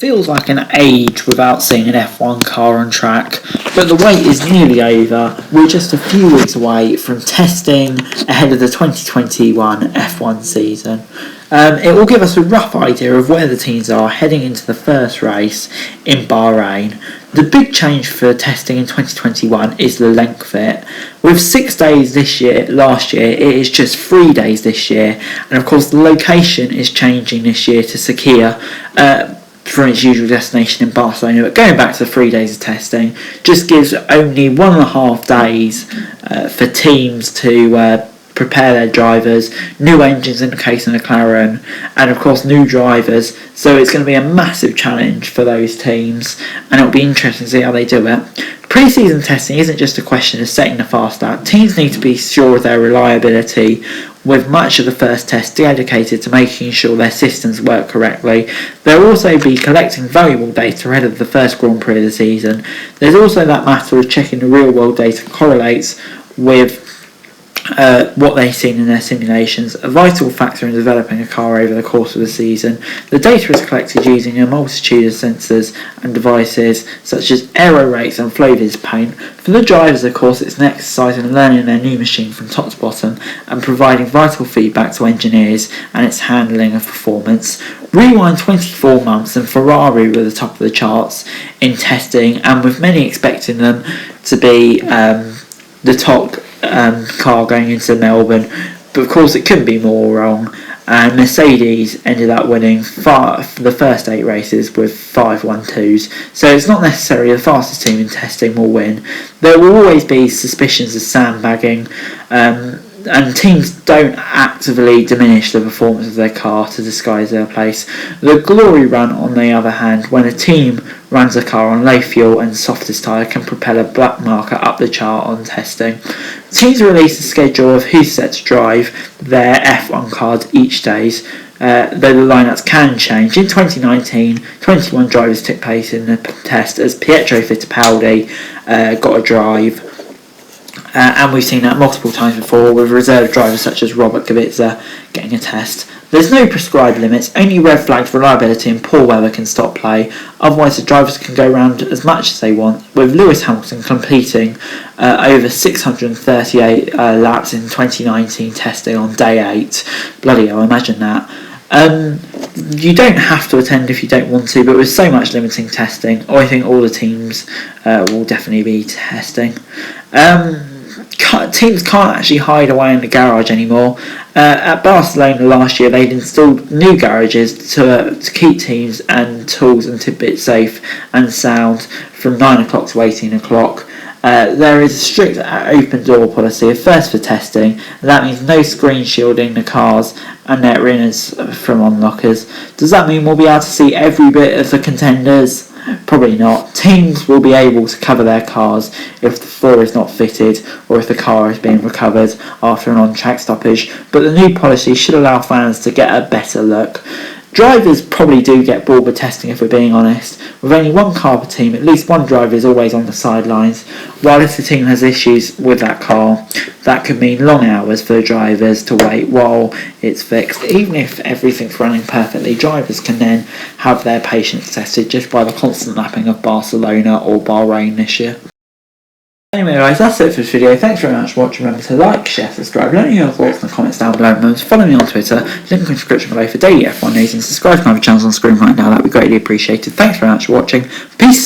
Feels like an age without seeing an F1 car on track, but the wait is nearly over. We're just a few weeks away from testing ahead of the 2021 F1 season. It will give us a rough idea of where the teams are heading into the first race in Bahrain. The big change for testing in 2021 is the length of it. With 6 days last year, it is just 3 days this year, and of course the location is changing this year to Sakhir, from its usual destination in Barcelona. But going back to the 3 days of testing just gives only 1.5 days for teams to prepare their drivers, new engines in the case of McLaren, and of course new drivers. So it's going to be a massive challenge for those teams, and it'll be interesting to see how they do it. Pre-season testing isn't just a question of setting the fast out. Teams need to be sure of their reliability, with much of the first test dedicated to making sure their systems work correctly. They'll also be collecting valuable data ahead of the first Grand Prix of the season. There's also that matter of checking the real world data correlates with what they've seen in their simulations, a vital factor in developing a car over the course of the season. The data is collected using a multitude of sensors and devices such as aero rates and flow-vis paint. For the drivers, of course, it's an exercise in learning their new machine from top to bottom and providing vital feedback to engineers and its handling of performance. Rewind 24 months and Ferrari were the top of the charts in testing, and with many expecting them to be the top car going into Melbourne, but of course it couldn't be more wrong, and Mercedes ended up winning the first 8 races with 5 1-2s, so it's not necessarily the fastest team in testing will win. There will always be suspicions of sandbagging, and teams don't actively diminish the performance of their car to disguise their place. The glory run, on the other hand, when a team runs a car on low fuel and softest tyre, can propel a black marker up the chart on testing. Teams release a schedule of who's set to drive their F1 cars each day, though the lineups can change. In 2019, 21 drivers took place in the test as Pietro Fittipaldi got a drive. And we've seen that multiple times before with reserve drivers such as Robert Kubica getting a test. There's no prescribed limits, only red flags, reliability and poor weather can stop play, otherwise the drivers can go around as much as they want, with Lewis Hamilton completing over 638 laps in 2019 testing on day 8. Bloody hell, imagine that. You don't have to attend if you don't want to, but with so much limiting testing, I think all the teams will definitely be testing. Teams can't actually hide away in the garage anymore. At Barcelona last year, they'd installed new garages to keep teams and tools and tidbits safe and sound from 9 o'clock to 18 o'clock. There is a strict open door policy, a first for testing, and that means no screen shielding the cars and their innards from unlockers. Does that mean we'll be able to see every bit of the contenders? Probably not. Teams will be able to cover their cars if the floor is not fitted or if the car is being recovered after an on-track stoppage, but the new policy should allow fans to get a better look. Drivers probably do get bored with testing if we're being honest. With only one car per team, at least one driver is always on the sidelines, while if the team has issues with that car, that could mean long hours for the drivers to wait while it's fixed. Even if everything's running perfectly, drivers can then have their patience tested just by the constant lapping of Barcelona or Bahrain this year. Anyway guys, that's it for this video. Thanks very much for watching. Remember to like, share, subscribe, let me know your thoughts in the comments down below. Remember to follow me on Twitter, link in the description below for daily F1 news, and subscribe to my other channels on screen right now. That would be greatly appreciated. Thanks very much for watching. Peace.